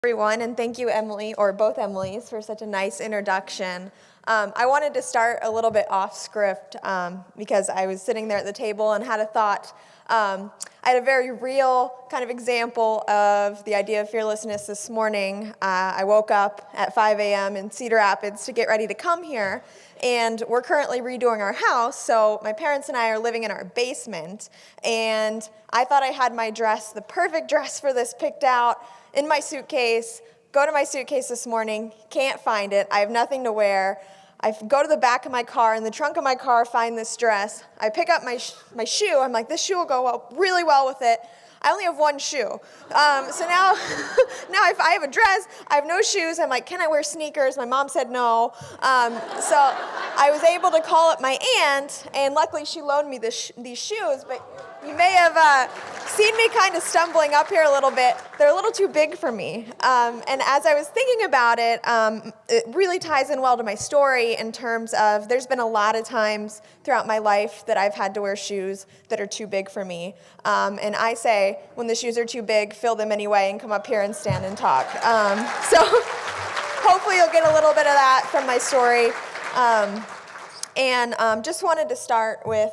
everyone, and thank you, Emily, or both Emilys, for such a nice introduction. I wanted to start a little bit off script because I was sitting there at the table and had a thought. I had a very real kind of example of the idea of fearlessness this morning. I woke up at 5 a.m. in Cedar Rapids to get ready to come here, and we're currently redoing our house, so my parents and I are living in our basement, and I thought I had my dress, the perfect dress for this, picked out in my suitcase. Go to my suitcase this morning, can't find it, I have nothing to wear. I go to the back of my car, in the trunk of my car, find this dress. I pick up my shoe. I'm like, this shoe will go really well with it. I only have one shoe. So now if I have a dress, I have no shoes. I'm like, can I wear sneakers? My mom said no. So I was able to call up my aunt, and luckily she loaned me these shoes. But you may have seen me kind of stumbling up here a little bit. They're a little too big for me. And as I was thinking about it, it really ties in well to my story in terms of there's been a lot of times throughout my life that I've had to wear shoes that are too big for me. And I say, when the shoes are too big, fill them anyway and come up here and stand and talk. So hopefully you'll get a little bit of that from my story. And just wanted to start with,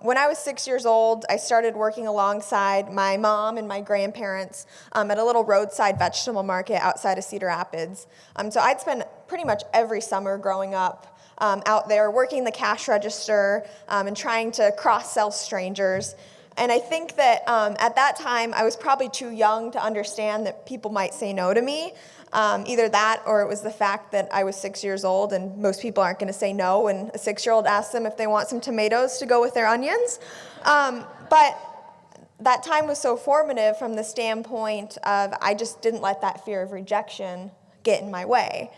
when I was 6 years old, I started working alongside my mom and my grandparents at a little roadside vegetable market outside of Cedar Rapids. So I'd spend pretty much every summer growing up out there working the cash register and trying to cross-sell strangers. And I think that at that time, I was probably too young to understand that people might say no to me. Either that or it was the fact that I was 6 years old and most people aren't going to say no when a 6-year-old asks them if they want some tomatoes to go with their onions. But that time was so formative from the standpoint of I just didn't let that fear of rejection get in my way.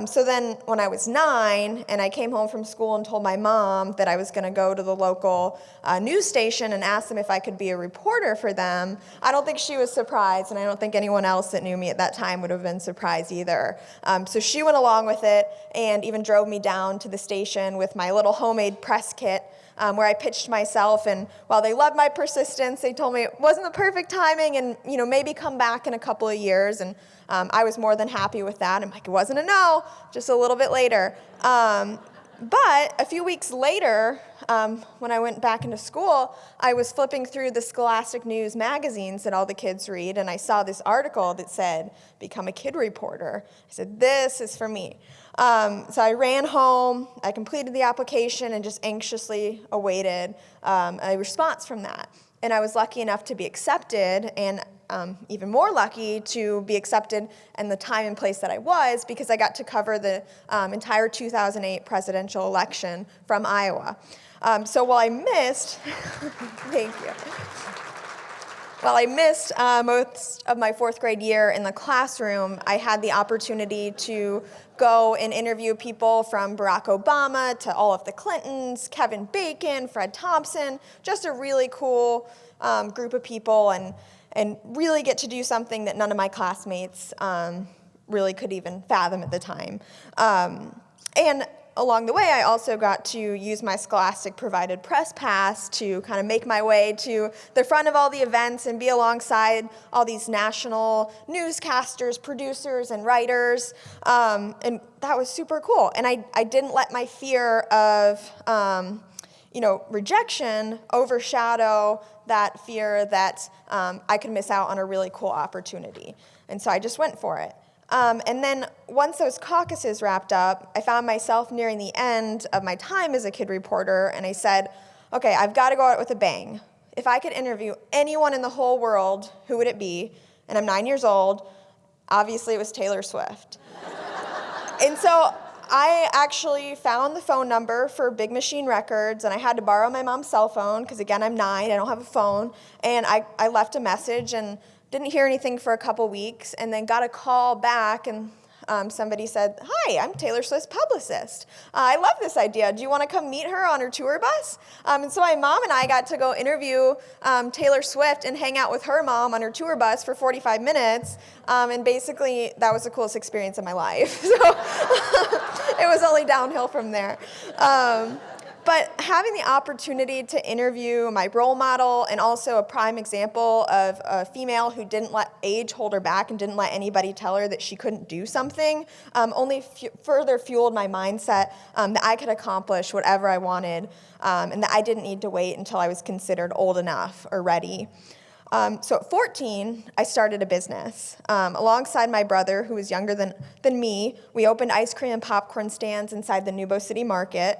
So then when I was 9 and I came home from school and told my mom that I was going to go to the local news station and ask them if I could be a reporter for them, I don't think she was surprised, and I don't think anyone else that knew me at that time would have been surprised either. So she went along with it and even drove me down to the station with my little homemade press kit where I pitched myself, and while they loved my persistence, they told me it wasn't the perfect timing and maybe come back in a couple of years, and I was more than happy with that. I'm like, it wasn't a no, just a little bit later. But a few weeks later, when I went back into school, I was flipping through the Scholastic News magazines that all the kids read, and I saw this article that said, become a kid reporter. I said, this is for me. So I ran home, I completed the application, and just anxiously awaited a response from that. And I was lucky enough to be accepted, and even more lucky to be accepted in the time and place that I was, because I got to cover the entire 2008 presidential election from Iowa. So while I missed, thank you. While I missed most of my fourth grade year in the classroom, I had the opportunity to go and interview people from Barack Obama to all of the Clintons, Kevin Bacon, Fred Thompson, just a really cool group of people, and really get to do something that none of my classmates really could even fathom at the time. And along the way, I also got to use my Scholastic provided press pass to kind of make my way to the front of all the events and be alongside all these national newscasters, producers, and writers. And that was super cool. And I didn't let my fear of rejection overshadow that fear that I could miss out on a really cool opportunity. And so I just went for it. And then once those caucuses wrapped up, I found myself nearing the end of my time as a kid reporter, and I said, okay, I've got to go out with a bang. If I could interview anyone in the whole world, who would it be? And I'm 9 years old. Obviously, it was Taylor Swift. And so I actually found the phone number for Big Machine Records, and I had to borrow my mom's cell phone, because again, I'm 9, I don't have a phone, and I left a message, and didn't hear anything for a couple weeks, and then got a call back, and somebody said, hi, I'm Taylor Swift's publicist. I love this idea. Do you want to come meet her on her tour bus? And so my mom and I got to go interview Taylor Swift and hang out with her mom on her tour bus for 45 minutes, and basically that was the coolest experience of my life. So it was only downhill from there. But having the opportunity to interview my role model and also a prime example of a female who didn't let age hold her back and didn't let anybody tell her that she couldn't do something only further fueled my mindset that I could accomplish whatever I wanted and that I didn't need to wait until I was considered old enough or ready. So at 14, I started a business. Alongside my brother, who was younger than me, we opened ice cream and popcorn stands inside the Nubo City Market.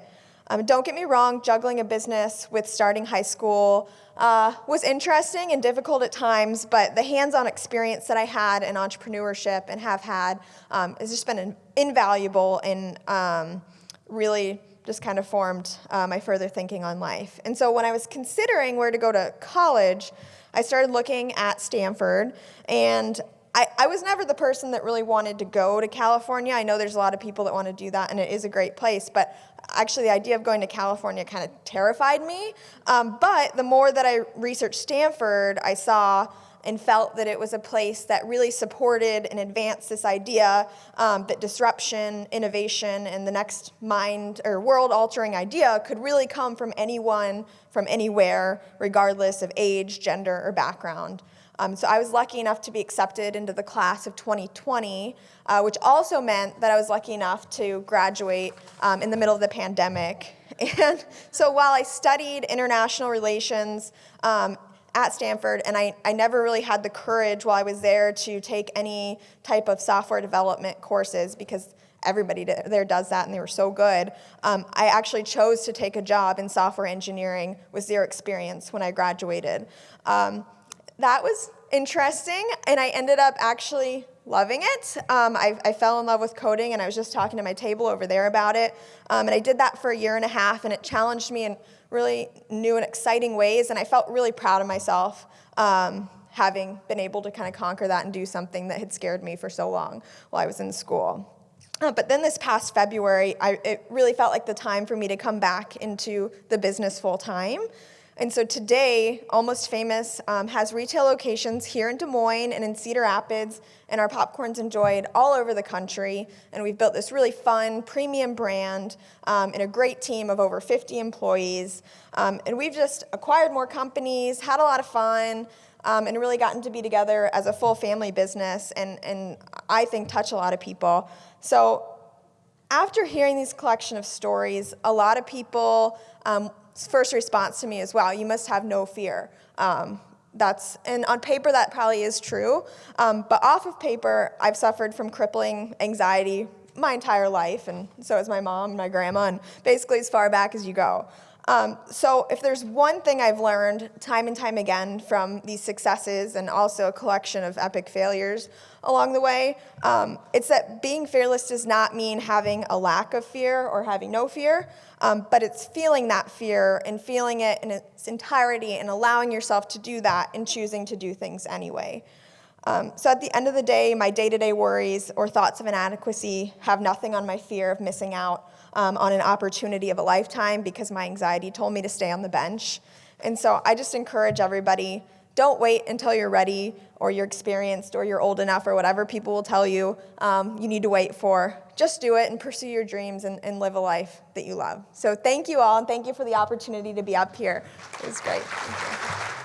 Don't get me wrong, juggling a business with starting high school was interesting and difficult at times, but the hands-on experience that I had in entrepreneurship and have had has just been invaluable and really just kind of formed my further thinking on life. And so when I was considering where to go to college, I started looking at Stanford, and I was never the person that really wanted to go to California. I know there's a lot of people that want to do that, and it is a great place, but actually the idea of going to California kind of terrified me. But the more that I researched Stanford, I saw and felt that it was a place that really supported and advanced this idea that disruption, innovation, and the next mind or world-altering idea could really come from anyone, from anywhere, regardless of age, gender, or background. So I was lucky enough to be accepted into the class of 2020, which also meant that I was lucky enough to graduate in the middle of the pandemic. And so while I studied international relations at Stanford, and I never really had the courage while I was there to take any type of software development courses because everybody there does that and they were so good. I actually chose to take a job in software engineering with zero experience when I graduated. That was interesting, and I ended up actually loving it. I fell in love with coding, and I was just talking to my table over there about it. And I did that for a year and a half, and it challenged me in really new and exciting ways, and I felt really proud of myself having been able to kind of conquer that and do something that had scared me for so long while I was in school. But then this past February, it really felt like the time for me to come back into the business full time. And so today, Almost Famous has retail locations here in Des Moines and in Cedar Rapids, and our popcorn's enjoyed all over the country. And we've built this really fun, premium brand and a great team of over 50 employees. And we've just acquired more companies, had a lot of fun, and really gotten to be together as a full family business and I think touch a lot of people. So after hearing these collection of stories, a lot of people first response to me is, wow, you must have no fear. And on paper, that probably is true. But off of paper, I've suffered from crippling anxiety my entire life, and so has my mom and my grandma, and basically as far back as you go. So if there's one thing I've learned time and time again from these successes and also a collection of epic failures along the way, it's that being fearless does not mean having a lack of fear or having no fear, but it's feeling that fear and feeling it in its entirety and allowing yourself to do that and choosing to do things anyway. So at the end of the day, my day-to-day worries or thoughts of inadequacy have nothing on my fear of missing out on an opportunity of a lifetime because my anxiety told me to stay on the bench. And so I just encourage everybody, don't wait until you're ready or you're experienced or you're old enough or whatever people will tell you you need to wait for. Just do it and pursue your dreams and live a life that you love. So thank you all, and thank you for the opportunity to be up here. It was great. Thank you.